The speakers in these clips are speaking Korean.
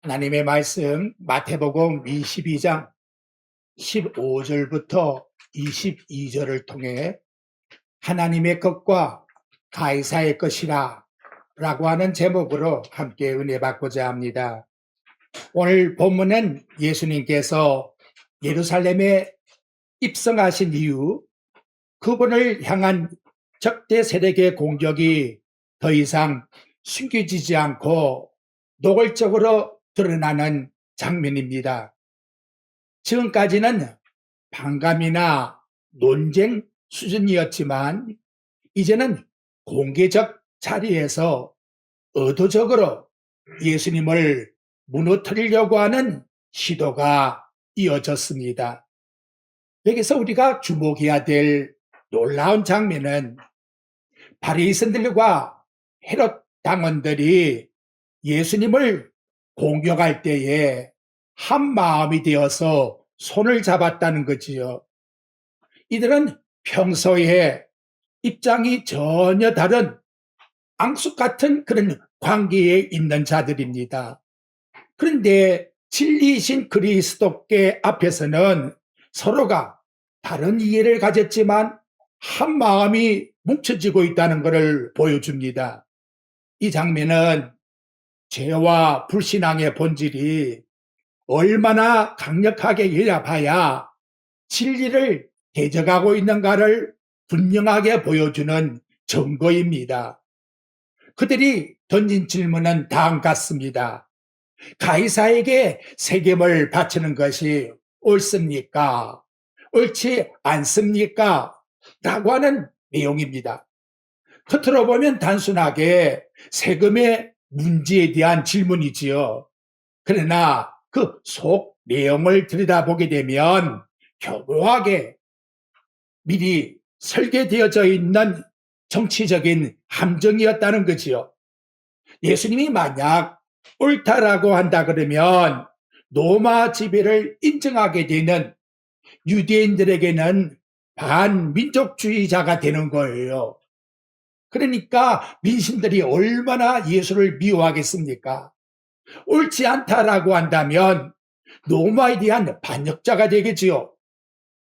하나님의 말씀 마태복음 22장 15절부터 22절을 통해 하나님의 것과 가이사의 것이라 라고 하는 제목으로 함께 은혜 받고자 합니다. 오늘 본문은 예수님께서 예루살렘에 입성하신 이후 그분을 향한 적대 세력의 공격이 더 이상 숨겨지지 않고 노골적으로 드러나는 장면입니다. 지금까지는 반감이나 논쟁 수준이었지만 이제는 공개적 자리에서 의도적으로 예수님을 무너뜨리려고 하는 시도가 이어졌습니다. 여기서 우리가 주목해야 될 놀라운 장면은 바리새인들과 헤롯 당원들이 예수님을 공격할 때에 한 마음이 되어서 손을 잡았다는 거지요. 이들은 평소에 입장이 전혀 다른 앙숙 같은 그런 관계에 있는 자들입니다. 그런데 진리이신 그리스도께 앞에서는 서로가 다른 이해를 가졌지만 한 마음이 뭉쳐지고 있다는 것을 보여줍니다. 이 장면은 죄와 불신앙의 본질이 얼마나 강력하게 열려봐야 진리를 대적하고 있는가를 분명하게 보여주는 증거입니다. 그들이 던진 질문은 다음 같습니다. 가이사에게 세금을 바치는 것이 옳습니까? 옳지 않습니까? 라고 하는 내용입니다. 겉으로 보면 단순하게 세금의 문제에 대한 질문이지요. 그러나 그 속 내용을 들여다보게 되면 교묘하게 미리 설계되어져 있는 정치적인 함정이었다는 거지요. 예수님이 만약 옳다라고 한다 그러면 로마 지배를 인정하게 되는 유대인들에게는 반민족주의자가 되는 거예요. 그러니까 민심들이 얼마나 예수를 미워하겠습니까? 옳지 않다라고 한다면 로마에 대한 반역자가 되겠지요.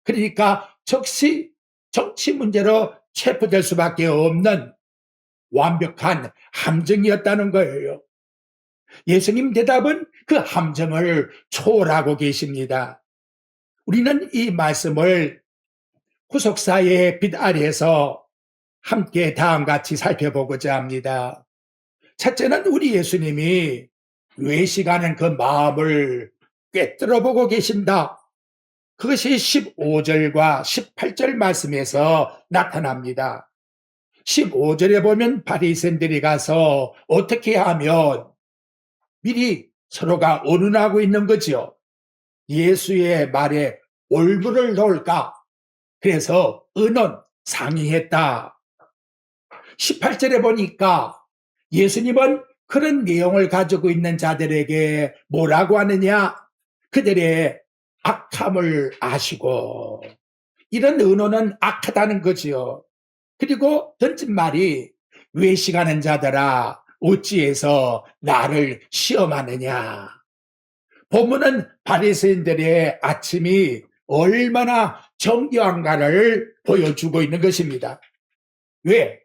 그러니까 즉시 정치 문제로 체포될 수밖에 없는 완벽한 함정이었다는 거예요. 예수님 대답은 그 함정을 초월하고 계십니다. 우리는 이 말씀을 후속사의 빛 아래에서 함께 다음같이 살펴보고자 합니다. 첫째는 우리 예수님이 외식하는 그 마음을 꿰뚫어보고 계신다. 그것이 15절과 18절 말씀에서 나타납니다. 15절에 보면 바리새인들이 가서 어떻게 하면 미리 서로가 언론하고 있는 거죠. 예수의 말에 올무를 놓을까? 그래서 의논 상의했다. 18절에 보니까 예수님은 그런 내용을 가지고 있는 자들에게 뭐라고 하느냐? 그들의 악함을 아시고, 이런 의논은 악하다는 거지요. 그리고 던진 말이 외식하는 자들아 어찌해서 나를 시험하느냐. 본문은 바리새인들의 아침이 얼마나 정교한가를 보여주고 있는 것입니다. 왜?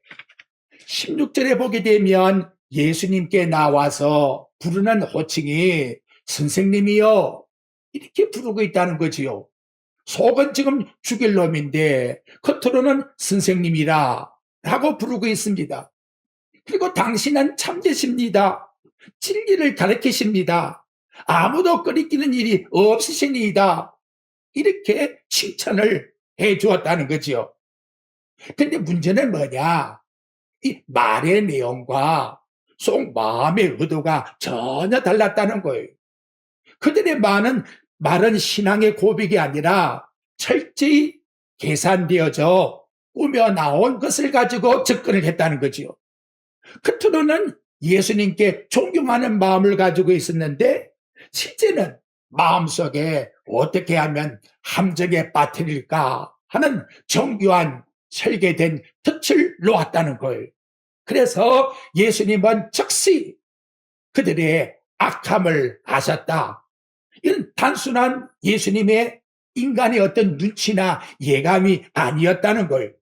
16절에 보게 되면 예수님께 나와서 부르는 호칭이 선생님이요 이렇게 부르고 있다는 거지요. 속은 지금 죽일 놈인데 겉으로는 선생님이라 라고 부르고 있습니다. 그리고 당신은 참되십니다. 진리를 가르치십니다. 아무도 꺼리끼는 일이 없으시니이다. 이렇게 칭찬을 해 주었다는 거지요. 근데 문제는 뭐냐? 이 말의 내용과 속 마음의 의도가 전혀 달랐다는 거예요. 그들의 말은 신앙의 고백이 아니라 철저히 계산되어져 꾸며 나온 것을 가지고 접근을 했다는 거지요. 겉으로는 예수님께 존경하는 마음을 가지고 있었는데 실제는 마음속에 어떻게 하면 함정에 빠뜨릴까 하는 정교한 설계된 덫을 놓았다는 거예요. 그래서 예수님은 즉시 그들의 악함을 아셨다. 이런 단순한 예수님의 인간의 어떤 눈치나 예감이 아니었다는 거예요.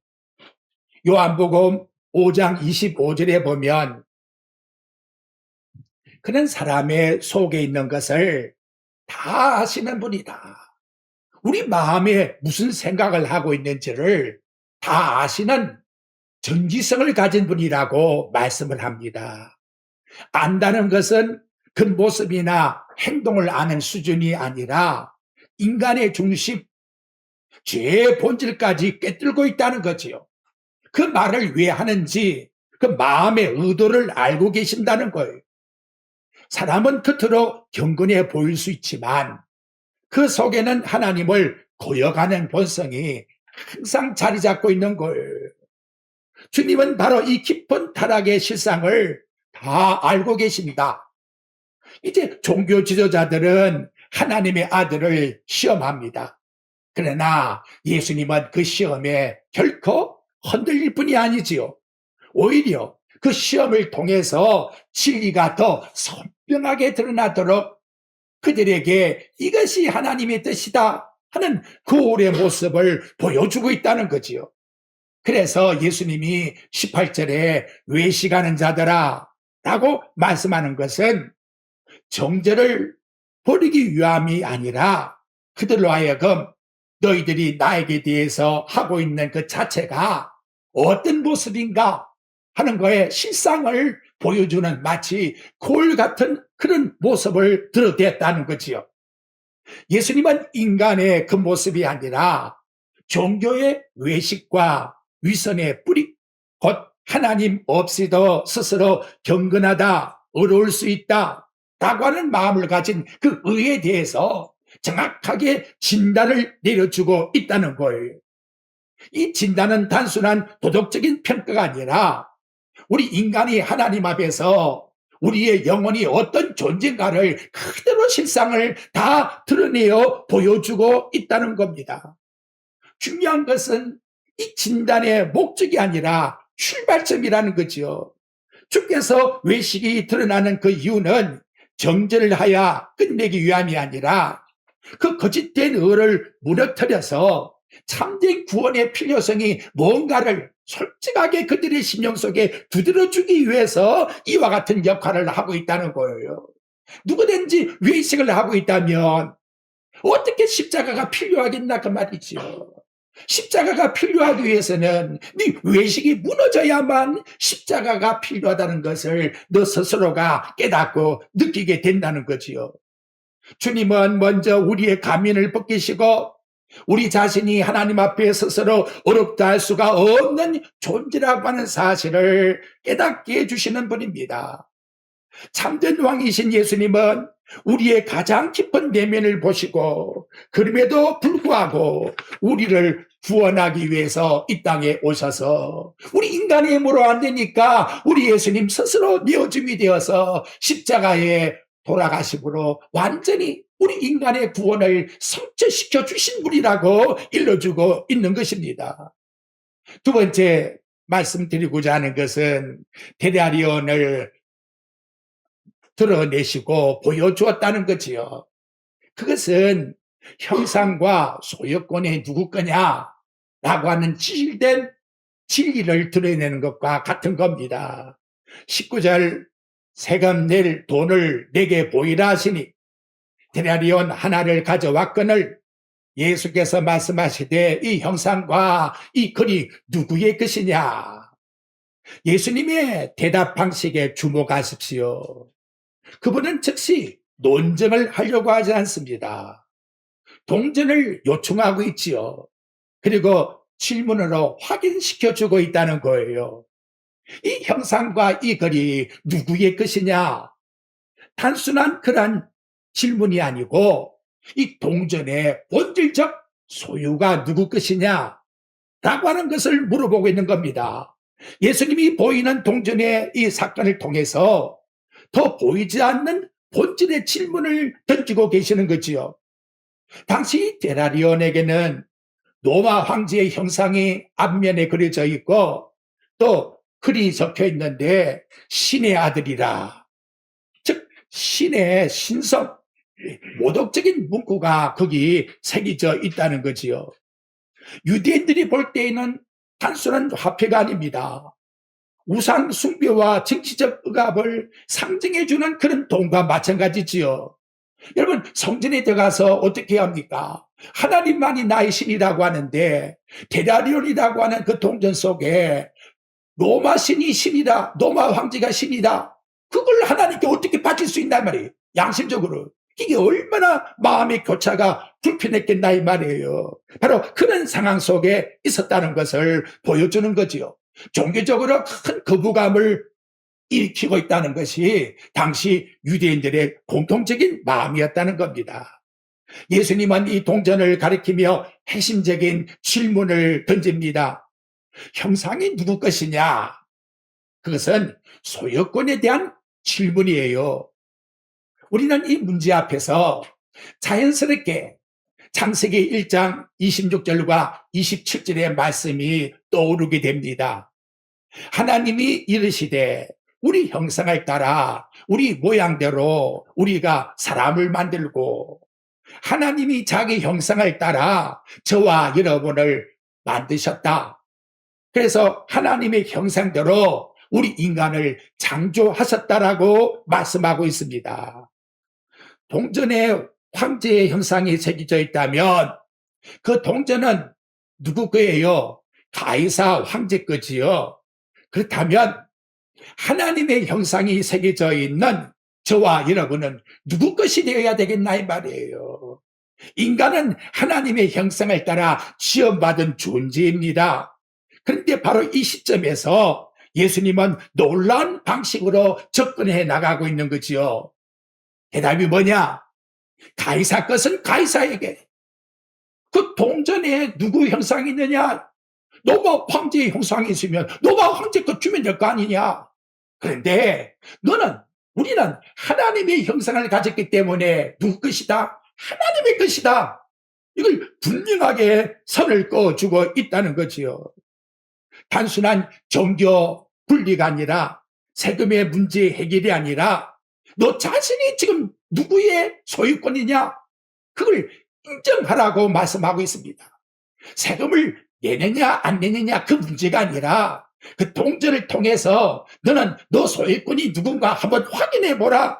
요한복음 5장 25절에 보면 그는 사람의 속에 있는 것을 다 아시는 분이다. 우리 마음에 무슨 생각을 하고 있는지를 다 아시는 전지성을 가진 분이라고 말씀을 합니다. 안다는 것은 그 모습이나 행동을 아는 수준이 아니라 인간의 중심, 죄의 본질까지 꿰뚫고 있다는 거지요. 그 말을 왜 하는지 그 마음의 의도를 알고 계신다는 거예요. 사람은 겉으로 경건해 보일 수 있지만 그 속에는 하나님을 고여가는 본성이 항상 자리 잡고 있는 거예요. 주님은 바로 이 깊은 타락의 실상을 다 알고 계십니다. 이제 종교 지도자들은 하나님의 아들을 시험합니다. 그러나 예수님은 그 시험에 결코 흔들릴 뿐이 아니지요. 오히려 그 시험을 통해서 진리가 더 선명하게 드러나도록 그들에게 이것이 하나님의 뜻이다 하는 거울의 모습을 보여주고 있다는 거지요. 그래서 예수님이 18절에 외식하는 자들아 라고 말씀하는 것은 정죄를 버리기 위함이 아니라 그들로 하여금 너희들이 나에게 대해서 하고 있는 그 자체가 어떤 모습인가 하는 거에 실상을 보여주는 마치 거울 같은 그런 모습을 드러냈다는 거지요. 예수님은 인간의 그 모습이 아니라 종교의 외식과 위선의 뿌리, 곧 하나님 없이도 스스로 경건하다, 어려울 수 있다 라고 하는 마음을 가진 그 의에 대해서 정확하게 진단을 내려주고 있다는 거예요. 이 진단은 단순한 도덕적인 평가가 아니라 우리 인간이 하나님 앞에서 우리의 영혼이 어떤 존재인가를 그대로 실상을 다 드러내어 보여주고 있다는 겁니다. 중요한 것은 이 진단의 목적이 아니라 출발점이라는 거죠. 주께서 외식이 드러나는 그 이유는 정죄를 하여 끝내기 위함이 아니라 그 거짓된 의를 무너뜨려서 참된 구원의 필요성이 뭔가를 솔직하게 그들의 심령 속에 두드려주기 위해서 이와 같은 역할을 하고 있다는 거예요. 누구든지 외식을 하고 있다면 어떻게 십자가가 필요하겠나 그 말이죠. 십자가가 필요하기 위해서는 네 외식이 무너져야만 십자가가 필요하다는 것을 너 스스로가 깨닫고 느끼게 된다는 거지요. 주님은 먼저 우리의 가면을 벗기시고 우리 자신이 하나님 앞에 스스로 어렵다 할 수가 없는 존재라고 하는 사실을 깨닫게 해주시는 분입니다. 참된 왕이신 예수님은 우리의 가장 깊은 내면을 보시고 그럼에도 불구하고 우리를 구원하기 위해서 이 땅에 오셔서 우리 인간의 힘으로 안 되니까 우리 예수님 스스로 내어줌이 되어서 십자가에 돌아가심으로 완전히 우리 인간의 구원을 성취시켜 주신 분이라고 일러주고 있는 것입니다. 두 번째 말씀드리고자 하는 것은 데나리온을 드러내시고 보여주었다는 거지요. 그것은 형상과 소유권이 누구 거냐라고 하는 진실된 진리를 드러내는 것과 같은 겁니다. 19절 세금 낼 돈을 내게 보이라 하시니 데나리온 하나를 가져왔거늘 예수께서 말씀하시되 이 형상과 이 글이 누구의 것이냐. 예수님의 대답 방식에 주목하십시오. 그분은 즉시 논쟁을 하려고 하지 않습니다. 동전을 요청하고 있지요. 그리고 질문으로 확인시켜주고 있다는 거예요. 이 형상과 이 글이 누구의 것이냐? 단순한 그런 질문이 아니고 이 동전의 본질적 소유가 누구 것이냐? 라고 하는 것을 물어보고 있는 겁니다. 예수님이 보이는 동전의 이 사건을 통해서 더 보이지 않는 본질의 질문을 던지고 계시는 거지요. 당시 데나리온에게는 로마 황제의 형상이 앞면에 그려져 있고 또 글이 적혀 있는데 신의 아들이라, 즉 신의 신성, 모독적인 문구가 거기 새겨져 있다는 거지요. 유대인들이 볼 때에는 단순한 화폐가 아닙니다. 우상 숭배와 정치적 억압을 상징해주는 그런 돈과 마찬가지지요. 여러분, 성전에 들어가서 어떻게 합니까? 하나님만이 나의 신이라고 하는데 데라리온이라고 하는 그 동전 속에 로마 신이 신이다, 로마 황제가 신이다, 그걸 하나님께 어떻게 바칠 수 있단 말이에요. 양심적으로 이게 얼마나 마음의 교차가 불편했겠나 이 말이에요. 바로 그런 상황 속에 있었다는 것을 보여주는 거지요. 종교적으로 큰 거부감을 일으키고 있다는 것이 당시 유대인들의 공통적인 마음이었다는 겁니다. 예수님은 이 동전을 가리키며 핵심적인 질문을 던집니다. 형상이 누구 것이냐? 그것은 소유권에 대한 질문이에요. 우리는 이 문제 앞에서 자연스럽게 창세기 1장 26절과 27절의 말씀이 떠오르게 됩니다. 하나님이 이르시되 우리 형상을 따라 우리 모양대로 우리가 사람을 만들고, 하나님이 자기 형상을 따라 저와 여러분을 만드셨다. 그래서 하나님의 형상대로 우리 인간을 창조하셨다라고 말씀하고 있습니다. 동전에 황제의 형상이 새겨져 있다면 그 동전은 누구 거예요? 가이사 황제 거지요. 그렇다면 하나님의 형상이 새겨져 있는 저와 여러분은 누구 것이 되어야 되겠나 이 말이에요. 인간은 하나님의 형상을 따라 지음받은 존재입니다. 그런데 바로 이 시점에서 예수님은 놀라운 방식으로 접근해 나가고 있는 거지요. 대답이 뭐냐? 가이사 것은 가이사에게. 그 동전에 누구 형상이 있느냐? 로마 황제의 형상이 있으면 로마 황제 것 주면 될 거 아니냐? 그런데 우리는 하나님의 형상을 가졌기 때문에 누구 것이다? 하나님의 것이다. 이걸 분명하게 선을 그어주고 있다는 거지요. 단순한 종교 분리가 아니라, 세금의 문제 해결이 아니라 너 자신이 지금 누구의 소유권이냐? 그걸 인정하라고 말씀하고 있습니다. 세금을 내느냐 안 내느냐 그 문제가 아니라 그 동전을 통해서 너는 너 소유권이 누군가 한번 확인해 보라.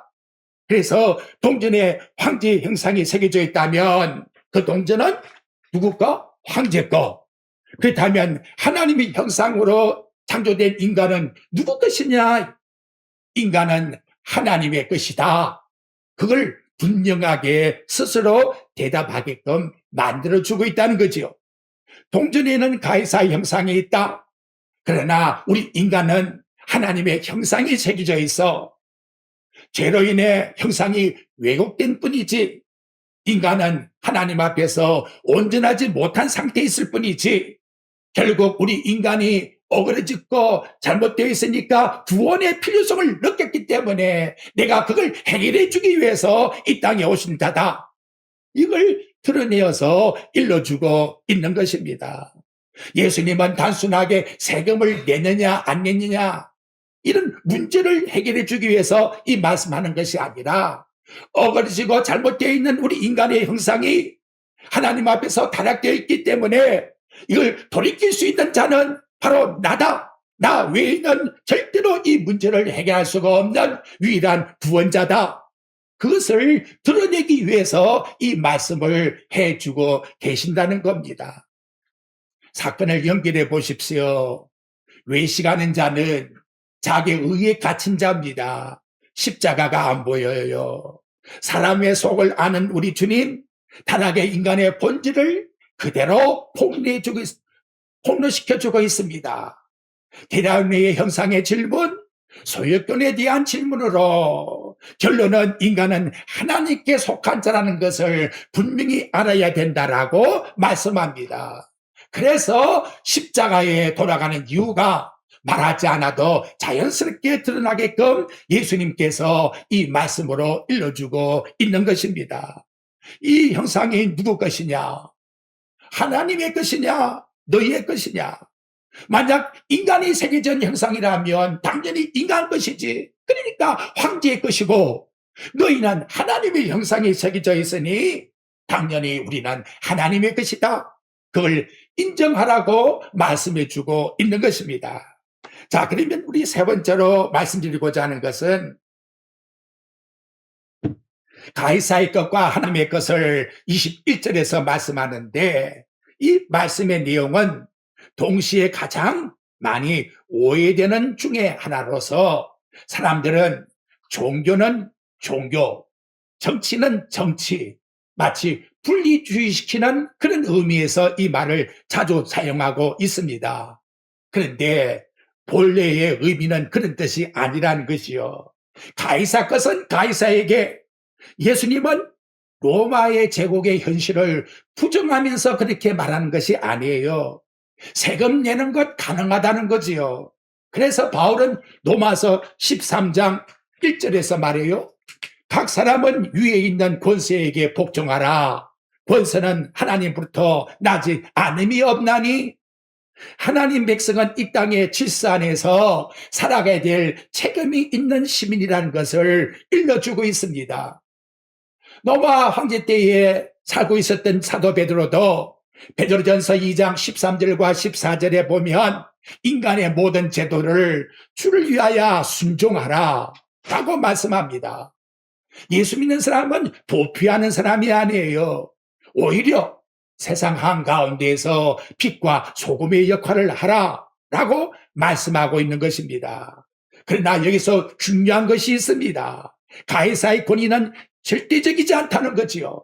그래서 동전에 황제의 형상이 새겨져 있다면 그 동전은 누구 거? 황제 거. 그렇다면 하나님의 형상으로 창조된 인간은 누구 것이냐? 인간은 하나님의 것이다. 그걸 분명하게 스스로 대답하게끔 만들어주고 있다는 거지요. 동전에는 가이사의 형상이 있다. 그러나 우리 인간은 하나님의 형상이 새겨져 있어 죄로 인해 형상이 왜곡된 뿐이지, 인간은 하나님 앞에서 온전하지 못한 상태에 있을 뿐이지, 결국 우리 인간이 어그러졌고 잘못되어 있으니까 구원의 필요성을 느꼈기 때문에 내가 그걸 해결해 주기 위해서 이 땅에 오신다다. 이걸 드러내어서 일러주고 있는 것입니다. 예수님은 단순하게 세금을 내느냐 안 내느냐 이런 문제를 해결해 주기 위해서 이 말씀하는 것이 아니라, 어그러지고 잘못되어 있는 우리 인간의 형상이 하나님 앞에서 타락되어 있기 때문에 이걸 돌이킬 수 있는 자는 바로 나다. 나 외에는 절대로 이 문제를 해결할 수가 없는 유일한 구원자다. 그것을 드러내기 위해서 이 말씀을 해주고 계신다는 겁니다. 사건을 연결해 보십시오. 외식하는 자는 자기 의에 갇힌 자입니다. 십자가가 안 보여요. 사람의 속을 아는 우리 주님, 타락의 인간의 본질을 그대로 폭로시켜주고 있습니다. 대량의 형상의 질문, 소유권에 대한 질문으로 결론은 인간은 하나님께 속한 자라는 것을 분명히 알아야 된다라고 말씀합니다. 그래서 십자가에 돌아가는 이유가 말하지 않아도 자연스럽게 드러나게끔 예수님께서 이 말씀으로 일러주고 있는 것입니다. 이 형상이 누구 것이냐? 하나님의 것이냐? 너희의 것이냐? 만약 인간이 새겨진 형상이라면 당연히 인간 것이지. 그러니까 황제의 것이고, 너희는 하나님의 형상이 새겨져 있으니 당연히 우리는 하나님의 것이다. 그걸 인정하라고 말씀해 주고 있는 것입니다. 자, 그러면 우리 세 번째로 말씀드리고자 하는 것은 가이사의 것과 하나님의 것을 21절에서 말씀하는데, 이 말씀의 내용은 동시에 가장 많이 오해되는 중에 하나로서 사람들은 종교는 종교, 정치는 정치, 마치 분리주의시키는 그런 의미에서 이 말을 자주 사용하고 있습니다. 그런데 본래의 의미는 그런 뜻이 아니라는 것이요. 가이사 것은 가이사에게, 예수님은 로마의 제국의 현실을 부정하면서 그렇게 말하는 것이 아니에요. 세금 내는 것 가능하다는 거지요. 그래서 바울은 로마서 13장 1절에서 말해요. 각 사람은 위에 있는 권세에게 복종하라. 권세는 하나님부터 나지 않음이 없나니. 하나님 백성은 이 땅의 질서 안에서 살아가야 될 책임이 있는 시민이라는 것을 일러주고 있습니다. 로마 황제 때에 살고 있었던 사도 베드로도 베드로전서 2장 13절과 14절에 보면 인간의 모든 제도를 주를 위하여 순종하라 라고 말씀합니다. 예수 믿는 사람은 도피하는 사람이 아니에요. 오히려 세상 한가운데에서 빛과 소금의 역할을 하라 라고 말씀하고 있는 것입니다. 그러나 여기서 중요한 것이 있습니다. 가이사의 권위는 절대적이지 않다는 거지요.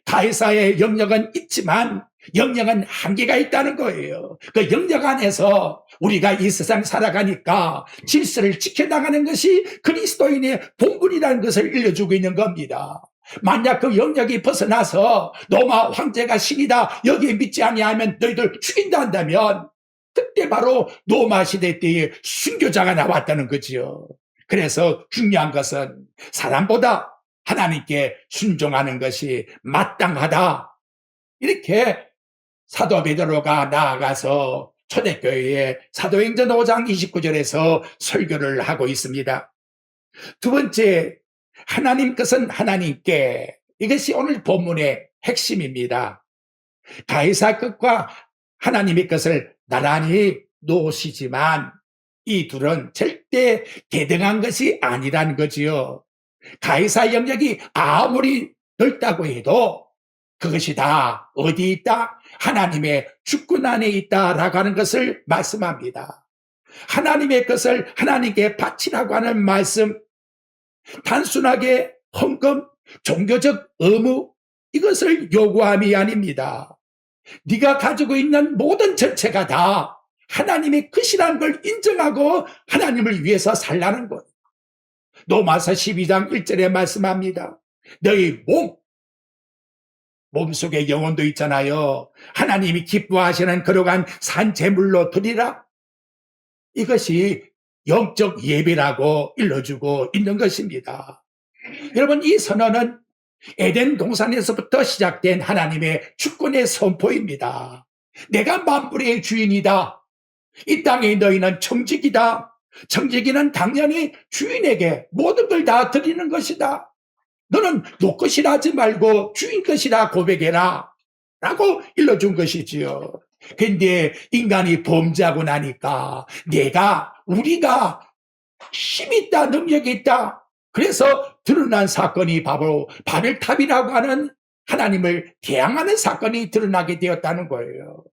가이사의 영역은 있지만 영역은 한계가 있다는 거예요. 그 영역 안에서 우리가 이 세상 살아가니까 질서를 지켜나가는 것이 그리스도인의 본분이라는 것을 일러주고 있는 겁니다. 만약 그 영역이 벗어나서 로마 황제가 신이다, 여기에 믿지 아니하면 너희들 죽인다 한다면 그때 바로 로마 시대 때에 순교자가 나왔다는 거지요. 그래서 중요한 것은 사람보다 하나님께 순종하는 것이 마땅하다. 이렇게 사도 베드로가 나아가서 초대교회에 사도행전 5장 29절에서 설교를 하고 있습니다. 두 번째, 하나님 것은 하나님께. 이것이 오늘 본문의 핵심입니다. 가이사 것과 하나님의 것을 나란히 놓으시지만 이 둘은 절대 대등한 것이 아니라는 거지요. 가이사 영역이 아무리 넓다고 해도 그것이 다 어디 있다? 하나님의 주권 안에 있다라고 하는 것을 말씀합니다. 하나님의 것을 하나님께 바치라고 하는 말씀, 단순하게 헌금, 종교적 의무, 이것을 요구함이 아닙니다. 네가 가지고 있는 모든 전체가 다 하나님의 것이라는 걸 인정하고 하나님을 위해서 살라는 것. 로마서 12장 1절에 말씀합니다. 너희 몸속에 영혼도 있잖아요. 하나님이 기뻐하시는 거룩한 산제물로 드리라. 이것이 영적 예배라고 일러주고 있는 것입니다. 여러분, 이 선언은 에덴 동산에서부터 시작된 하나님의 주권의 선포입니다. 내가 만물의 주인이다. 이 땅에 너희는 청지기다. 청지기는 당연히 주인에게 모든 걸 다 드리는 것이다. 너는 너 것이라 하지 말고 주인 것이라 고백해라 라고 일러준 것이지요. 근데 인간이 범죄하고 나니까 우리가 힘이 있다, 능력이 있다. 그래서 드러난 사건이 바로 바벨탑이라고 하는 하나님을 대항하는 사건이 드러나게 되었다는 거예요.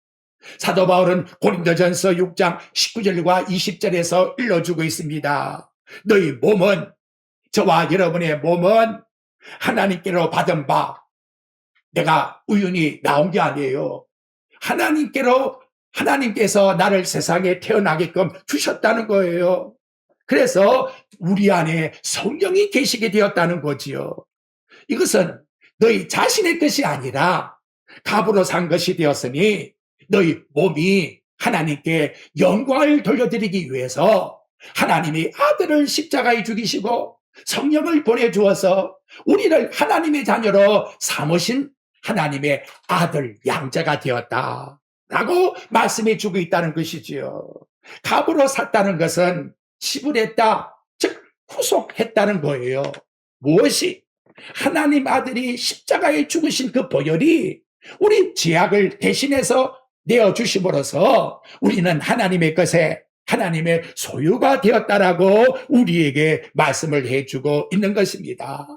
사도 바울은 고린도전서 6장 19절과 20절에서 일러주고 있습니다. 너희 몸은, 저와 여러분의 몸은 하나님께로 받은 바, 내가 우연히 나온 게 아니에요. 하나님께서 나를 세상에 태어나게끔 주셨다는 거예요. 그래서 우리 안에 성령이 계시게 되었다는 거지요. 이것은 너희 자신의 것이 아니라 값으로 산 것이 되었으니 너희 몸이 하나님께 영광을 돌려드리기 위해서 하나님이 아들을 십자가에 죽이시고 성령을 보내주어서 우리를 하나님의 자녀로 삼으신 하나님의 아들 양자가 되었다 라고 말씀해 주고 있다는 것이지요. 값으로 샀다는 것은 지불했다, 즉 후속했다는 거예요. 무엇이 하나님 아들이 십자가에 죽으신 그 보혈이 우리 죄악을 대신해서 내어주심으로써 우리는 하나님의 것에 하나님의 소유가 되었다라고 우리에게 말씀을 해주고 있는 것입니다.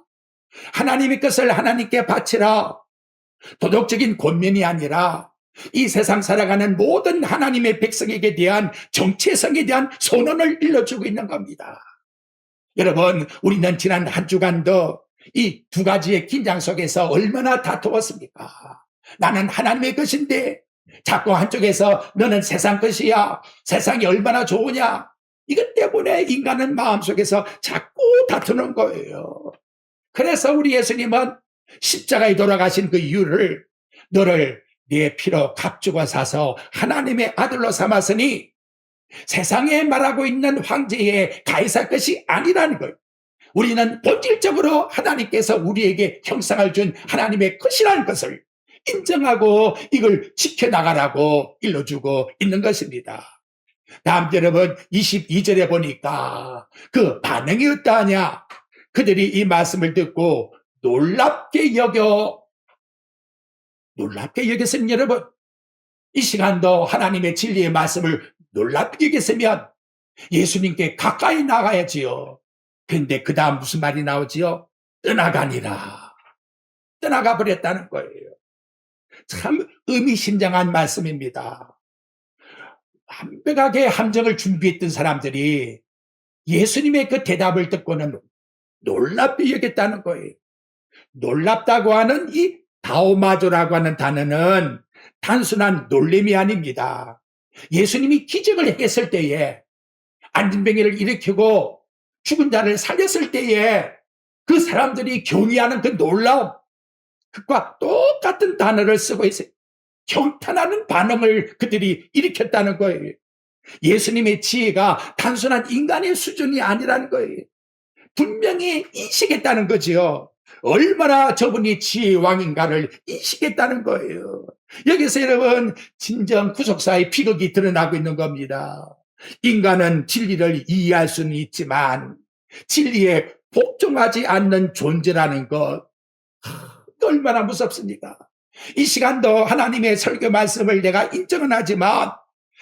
하나님의 것을 하나님께 바치라. 도덕적인 권면이 아니라 이 세상 살아가는 모든 하나님의 백성에게 대한 정체성에 대한 선언을 일러주고 있는 겁니다. 여러분, 우리는 지난 한 주간도 이 두 가지의 긴장 속에서 얼마나 다투었습니까? 나는 하나님의 것인데 자꾸 한쪽에서 너는 세상 것이야. 세상이 얼마나 좋으냐. 이것 때문에 인간은 마음속에서 자꾸 다투는 거예요. 그래서 우리 예수님은 십자가에 돌아가신 그 이유를 너를 네 피로 값주고 사서 하나님의 아들로 삼았으니 세상에 말하고 있는 황제의 가이사 것이 아니라는 걸, 우리는 본질적으로 하나님께서 우리에게 형상을 준 하나님의 것이라는 것을 인정하고 이걸 지켜나가라고 일러주고 있는 것입니다. 다음 여러분 22절에 보니까 그 반응이 어떠하냐. 그들이 이 말씀을 듣고 놀랍게 여겼으면 여러분, 이 시간도 하나님의 진리의 말씀을 놀랍게 여겼으면 예수님께 가까이 나가야지요. 그런데 그 다음 무슨 말이 나오지요? 떠나가니라. 떠나가 버렸다는 거예요. 참 의미심장한 말씀입니다. 완벽하게 함정을 준비했던 사람들이 예수님의 그 대답을 듣고는 놀랍게 여겼다는 거예요. 놀랍다고 하는 이 다오마조라고 하는 단어는 단순한 놀림이 아닙니다. 예수님이 기적을 했을 때에 안진병이를 일으키고 죽은 자를 살렸을 때에 그 사람들이 경외하는 그 놀라움, 그과 똑같은 단어를 쓰고 있어요. 경탄하는 반응을 그들이 일으켰다는 거예요. 예수님의 지혜가 단순한 인간의 수준이 아니라는 거예요. 분명히 인식했다는 거지요. 얼마나 저분이 지혜의 왕인가를 인식했다는 거예요. 여기서 여러분, 진정 구속사의 비극이 드러나고 있는 겁니다. 인간은 진리를 이해할 수는 있지만 진리에 복종하지 않는 존재라는 것, 얼마나 무섭습니까? 이 시간도 하나님의 설교 말씀을 내가 인정은 하지만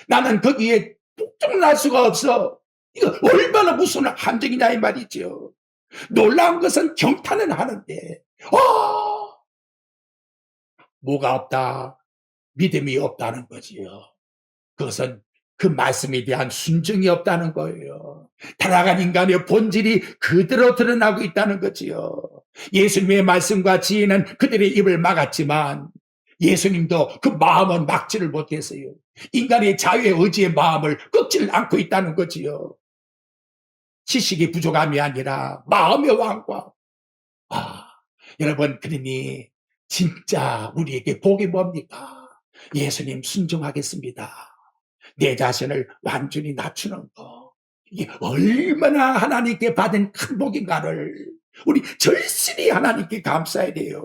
나는 거기에 복종할 수가 없어. 이거 얼마나 무슨 함정이냐 이 말이죠. 놀라운 것은 경탄은 하는데 뭐가 없다? 믿음이 없다는 거지요. 그것은 그 말씀에 대한 순종이 없다는 거예요. 타락한 인간의 본질이 그대로 드러나고 있다는 거지요. 예수님의 말씀과 지혜는 그들의 입을 막았지만 예수님도 그 마음은 막지를 못했어요. 인간의 자유의 의지의 마음을 꺾지를 않고 있다는 거지요. 지식이 부족함이 아니라 마음의 왕과. 여러분, 그러니 진짜 우리에게 복이 뭡니까? 예수님 순종하겠습니다. 내 자신을 완전히 낮추는 거. 이게 얼마나 하나님께 받은 큰 복인가를 우리 절실히 하나님께 감사해야 돼요.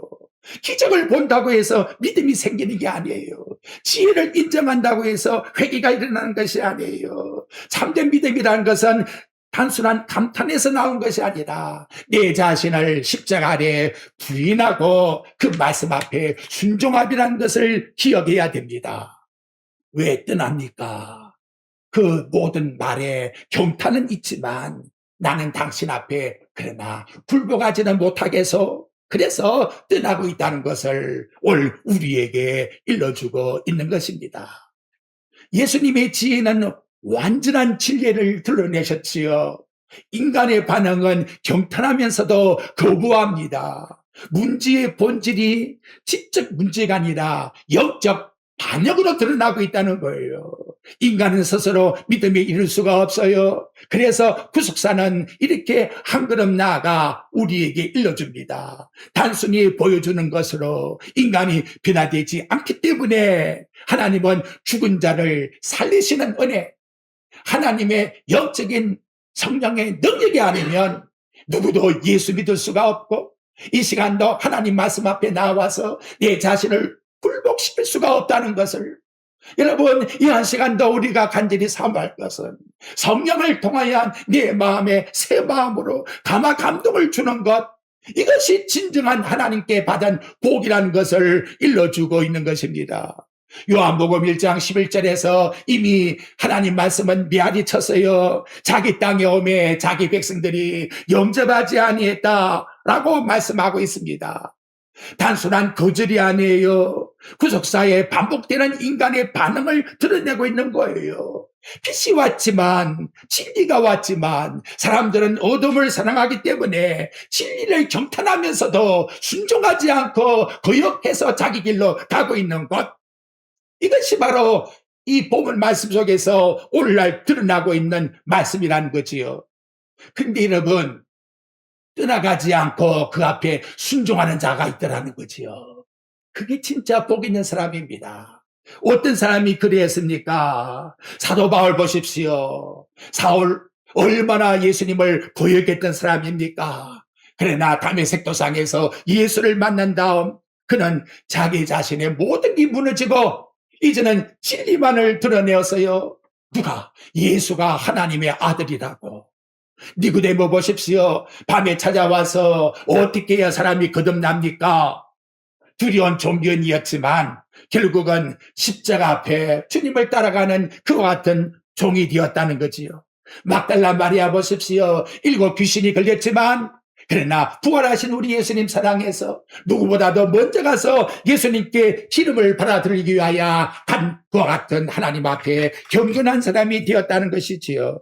기적을 본다고 해서 믿음이 생기는 게 아니에요. 지혜를 인정한다고 해서 회개가 일어나는 것이 아니에요. 참된 믿음이라는 것은 단순한 감탄에서 나온 것이 아니라 내 자신을 십자가 아래 부인하고 그 말씀 앞에 순종함이라는 것을 기억해야 됩니다. 왜 떠납니까? 그 모든 말에 경탄은 있지만 나는 당신 앞에 그러나 굴복하지는 못하겠어. 그래서 떠나고 있다는 것을 오늘 우리에게 일러주고 있는 것입니다. 예수님의 지혜는 완전한 진리를 드러내셨지요. 인간의 반응은 경탄하면서도 거부합니다. 문제의 본질이 지적 문제가 아니라 영적 반역으로 드러나고 있다는 거예요. 인간은 스스로 믿음에 이를 수가 없어요. 그래서 구속사는 이렇게 한 걸음 나아가 우리에게 일러줍니다. 단순히 보여주는 것으로 인간이 변화되지 않기 때문에 하나님은 죽은 자를 살리시는 은혜, 하나님의 영적인 성령의 능력이 아니면 누구도 예수 믿을 수가 없고 이 시간도 하나님 말씀 앞에 나와서 내 자신을 굴복시킬 수가 없다는 것을, 여러분, 이 한 시간도 우리가 간절히 사모할 것은 성령을 통하여 내 마음에 새 마음으로 감화 감동을 주는 것, 이것이 진정한 하나님께 받은 복이라는 것을 일러주고 있는 것입니다. 요한복음 1장 11절에서 이미 하나님 말씀은 메아리 쳤어요. 자기 땅에 오매 자기 백성들이 영접하지 아니했다라고 말씀하고 있습니다. 단순한 거절이 아니에요. 구속사에 반복되는 인간의 반응을 드러내고 있는 거예요. 빛이 왔지만, 진리가 왔지만 사람들은 어둠을 사랑하기 때문에 진리를 경탄하면서도 순종하지 않고 거역해서 자기 길로 가고 있는 것, 이것이 바로 이 본문 말씀 속에서 오늘날 드러나고 있는 말씀이라는 거지요. 근데 여러분, 떠나가지 않고 그 앞에 순종하는 자가 있더라는 거지요. 그게 진짜 복 있는 사람입니다. 어떤 사람이 그랬습니까? 사도 바울 보십시오. 사울 얼마나 예수님을 거역했던 사람입니까? 그러나 다메섹 도상에서 예수를 만난 다음 그는 자기 자신의 모든 게 무너지고 이제는 진리만을 드러내었어요. 누가? 예수가 하나님의 아들이라고. 니고데모 보십시오. 밤에 찾아와서 어떻게 해야 사람이 거듭납니까? 두려운 종견이었지만 결국은 십자가 앞에 주님을 따라가는 그와 같은 종이 되었다는 거지요. 막달라 마리아 보십시오. 7 귀신이 걸렸지만 그러나 부활하신 우리 예수님 사랑해서 누구보다도 먼저 가서 예수님께 기름을 받아들이기 위하여 간 그와 같은 하나님 앞에 경건한 사람이 되었다는 것이지요.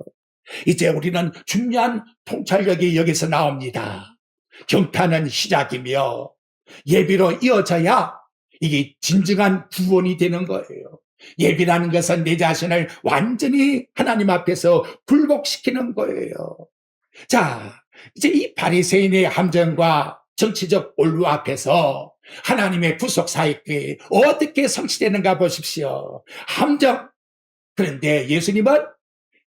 이제 우리는 중요한 통찰력이 여기서 나옵니다. 경탄은 시작이며 예비로 이어져야 이게 진정한 구원이 되는 거예요. 예비라는 것은 내 자신을 완전히 하나님 앞에서 굴복시키는 거예요. 자, 이제 이 바리새인의 함정과 정치적 올루 앞에서 하나님의 구속 사역이 어떻게 성취되는가 보십시오. 함정. 그런데 예수님은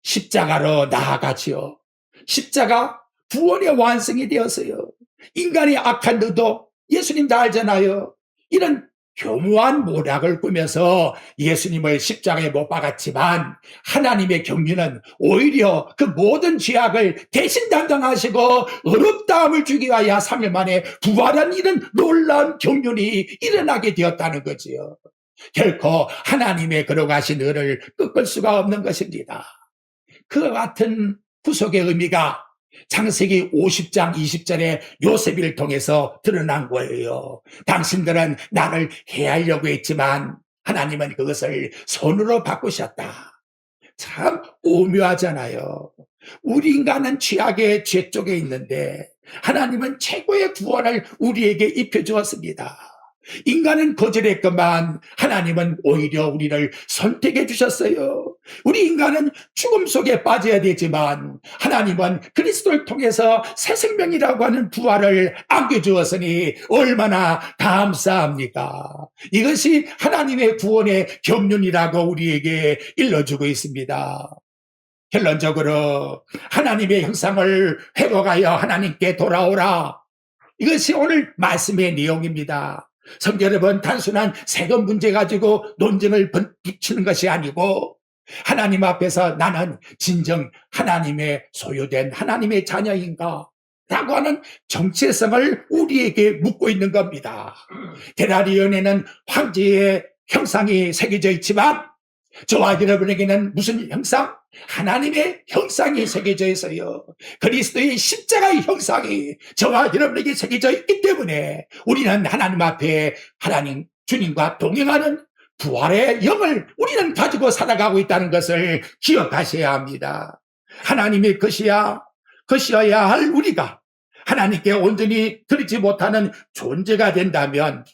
십자가로 나아가지요. 십자가 구원의 완성이 되었어요. 인간의 악한 의도 예수님 다 알잖아요. 이런 교묘한 모략을 꾸며서 예수님을 십자가에 못 박았지만 하나님의 경륜은 오히려 그 모든 죄악을 대신 담당하시고 어렵다함을 주기 위하여 3일 만에 부활한 이런 놀라운 경륜이 일어나게 되었다는 거지요. 결코 하나님의 걸어가신 의를 꺾을 수가 없는 것입니다. 그와 같은 구속의 의미가 창세기 50장 20절에 요셉을 통해서 드러난 거예요. 당신들은 나를 해하려고 했지만 하나님은 그것을 선으로 바꾸셨다. 참 오묘하잖아요. 우리 인간은 죄악의 죄 쪽에 있는데 하나님은 최고의 구원을 우리에게 입혀주었습니다. 인간은 거절했건만 하나님은 오히려 우리를 선택해 주셨어요. 우리 인간은 죽음 속에 빠져야 되지만 하나님은 그리스도를 통해서 새 생명이라고 하는 부활을 안겨주었으니 얼마나 감사합니까? 이것이 하나님의 구원의 경륜이라고 우리에게 일러주고 있습니다. 결론적으로 하나님의 형상을 회복하여 하나님께 돌아오라. 이것이 오늘 말씀의 내용입니다. 성도 여러분, 단순한 세금 문제 가지고 논쟁을 붙이는 것이 아니고 하나님 앞에서 나는 진정 하나님의 소유된 하나님의 자녀인가? 라고 하는 정체성을 우리에게 묻고 있는 겁니다. 데나리온에는 황제의 형상이 새겨져 있지만 저와 여러분에게는 무슨 형상? 하나님의 형상이 새겨져 있어요. 그리스도의 십자가의 형상이 저와 여러분에게 새겨져 있기 때문에 우리는 하나님 앞에 하나님 주님과 동행하는 부활의 영을 우리는 가지고 살아가고 있다는 것을 기억하셔야 합니다. 하나님의 것이어야 할 우리가 하나님께 온전히 드리지 못하는 존재가 된다면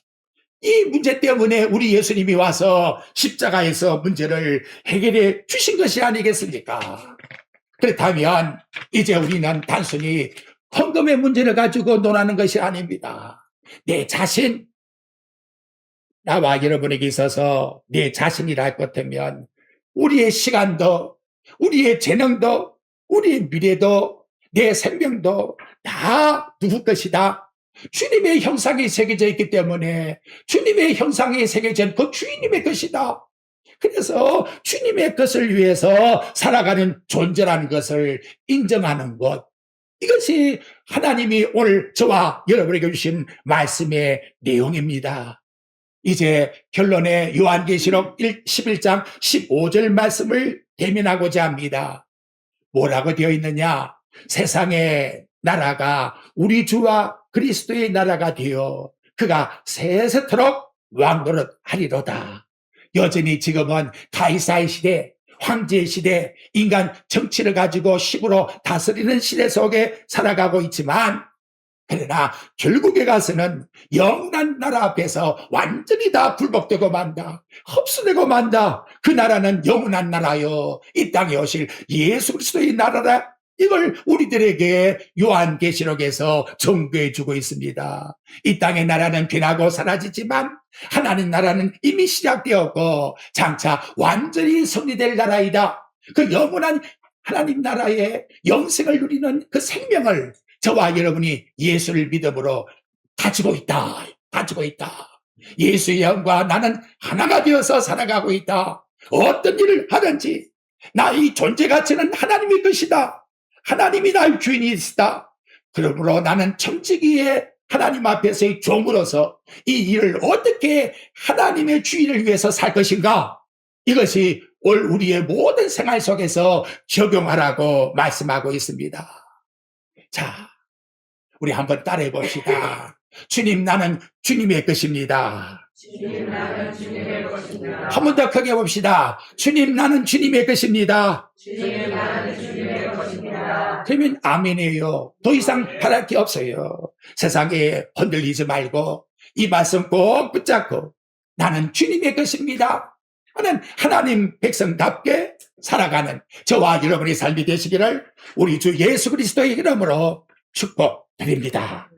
이 문제 때문에 우리 예수님이 와서 십자가에서 문제를 해결해 주신 것이 아니겠습니까? 그렇다면 이제 우리는 단순히 헌금의 문제를 가지고 논하는 것이 아닙니다. 내 자신, 나와 여러분에게 있어서 내 자신이라 할 것 같으면 우리의 시간도, 우리의 재능도, 우리의 미래도, 내 생명도 다 누구 것이다? 주님의 형상이 새겨져 있기 때문에 주님의 형상이 새겨진 그 주님의 것이다. 그래서 주님의 것을 위해서 살아가는 존재라는 것을 인정하는 것. 이것이 하나님이 오늘 저와 여러분에게 주신 말씀의 내용입니다. 이제 결론의 요한계시록 11장 15절 말씀을 대면하고자 합니다. 뭐라고 되어 있느냐? 세상의 나라가 우리 주와 그리스도의 나라가 되어 그가 세세토록 왕노릇하리로다. 여전히 지금은 가이사의 시대, 황제의 시대, 인간 정치를 가지고 식으로 다스리는 시대 속에 살아가고 있지만, 그러나 결국에 가서는 영원한 나라 앞에서 완전히 다 굴복되고 만다. 흡수되고 만다. 그 나라는 영원한 나라요. 이 땅에 오실 예수 그리스도의 나라라. 이걸 우리들에게 요한계시록에서 전교해 주고 있습니다. 이 땅의 나라는 변하고 사라지지만 하나님 나라는 이미 시작되었고 장차 완전히 성리될 나라이다. 그 영원한 하나님 나라의 영생을 누리는 그 생명을 저와 여러분이 예수를 믿음으로 가지고 있다. 예수의 영과 나는 하나가 되어서 살아가고 있다. 어떤 일을 하든지 나의 존재 가치는 하나님의 것이다. 하나님이 나의 주인이시다. 그러므로 나는 청지기의 하나님 앞에서의 종으로서 이 일을 어떻게 하나님의 주인을 위해서 살 것인가? 이것이 올 우리의 모든 생활 속에서 적용하라고 말씀하고 있습니다. 자, 우리 한번 따라해 봅시다. 주님, 나는 주님의 것입니다. 주님, 나는 주님의 것입니다. 한 번 더 크게 봅시다. 주님, 나는 주님의 것입니다. 주님, 나는 주님의 것입니다. 그러면 아멘이에요. 더 이상 바랄 게 없어요. 세상에 흔들리지 말고 이 말씀 꼭 붙잡고 나는 주님의 것입니다 하는 하나님 백성답게 살아가는 저와 여러분의 삶이 되시기를 우리 주 예수 그리스도의 이름으로 축복드립니다.